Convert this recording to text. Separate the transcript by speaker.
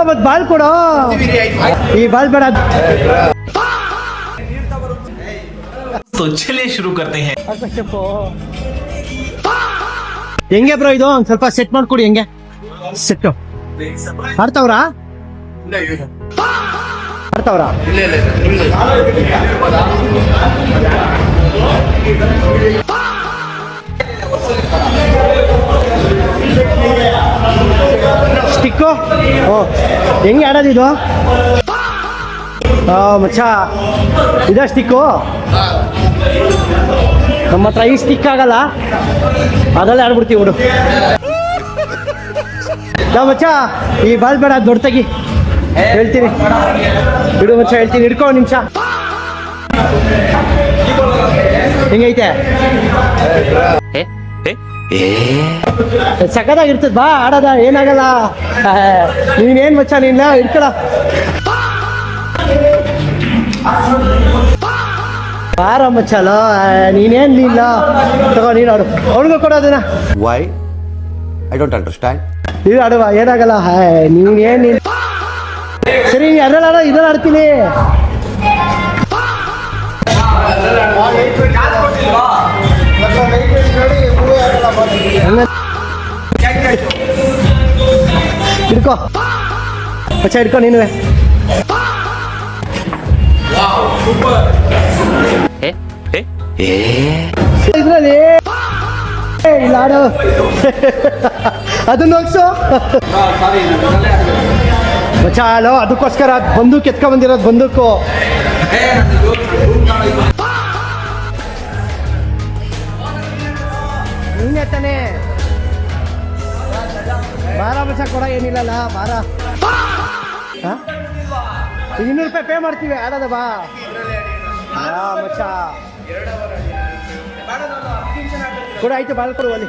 Speaker 1: ಮತ್ ಬಾಲ್ ಕೊಡೋ ಈ ಬಾಲ್ ಬೇಡ
Speaker 2: तो चलिए शुरू करते हैं।
Speaker 1: ಹೆಂಗೆ ಬ್ರೋ ಇದು ಒಂದ್ ಸ್ವಲ್ಪ ಸೆಟ್ ಮಾಡ್ಕೊಡಿ ಹೆಂಗೆ ಸೆಟ್ ಆಡ್ತಾವ್ರಾ ಆಡ್ತಾವ್ರಾ ಸ್ಟಿಕ್ಕು ಹೆಂಗೆ ಆಡೋದಿದು ಮಚ್ಚ ಇದ ಸ್ಟಿಕ್ಕು ನಮ್ಮ ಹತ್ರ ಈ ಸ್ಟಿಕ್ ಆಗಲ್ಲ ಅದಲ್ಲೇ ಆಡ್ಬಿಡ್ತೀವಿ ಬಿಡು ಮಚ್ಚ ಈ ಬಾಲ್ ಬೇಡ ದೊಡ್ಡ ತೆಗಿ ಹೇಳ್ತೀನಿ ಬಿಡು ಮಚ್ಚ ಹೇಳ್ತೀನಿ ಹಿಡ್ಕೊ ನಿಮಿಷ ಹೆಂಗೈತೆ ಸಖತ್ತಾಗಿರ್ತದ ಬಾ ಆಡೋದ ಏನಾಗಲ್ಲ ನೀನೇನ್ ಮಚ್ಚ ನೀನ್ ಹಿಡ್ಕೊಳ ಬಾರ ಮಚ್ಚಲ ನೀನೇನ್ ಇಲ್ಲ ತಗೋ ನೀನು ಆಡು ಅವಳಿಗೂ ಕೊಡೋದನ್ನ
Speaker 3: ವೈ ಐ ಡೋಂಟ್ ಅಂಡರ್ಸ್ಟ್ಯಾಂಡ್
Speaker 1: ನೀನು ಆಡುವ ಏನಾಗಲ್ಲ ನೀನೇನ್ ಸರಿ ನೀ ಅದ್ರಲ್ಲಿ ಆಡೋ ಇದ್ರಲ್ಲಿ ಆಡ್ತೀನಿ ಹಿಡ್ಕೋ ಮಚ್ಚ ಹಿಡ್ಕೊ ನೀನು ಇದ್ರಲ್ಲಿ ಇಲ್ಲ ಆಡು ಅದನ್ನ ಹೋಗ್ಸು ಮಚ್ಚ ಅಲೋ ಅದಕ್ಕೋಸ್ಕರ ಬಂದೂಕ್ ಎತ್ಕೊ ಬಂದಿರೋದು ಬಂದೂಕು ನೀನೇ ತಾನೆ ಬಾರ ಮಚ್ಚ ಕೊಡ ಏನಿಲ್ಲಲ್ಲ ಬಾರ 200 ರೂಪಾಯಿ ಪೇ ಮಾಡ್ತೀವಿ ಆಡೋದ ಬಾ ಮಚ್ಚ ಕೂಡ ಆಯ್ತು ಬಾಳ್ ಕೊಡು ಅಲ್ಲಿ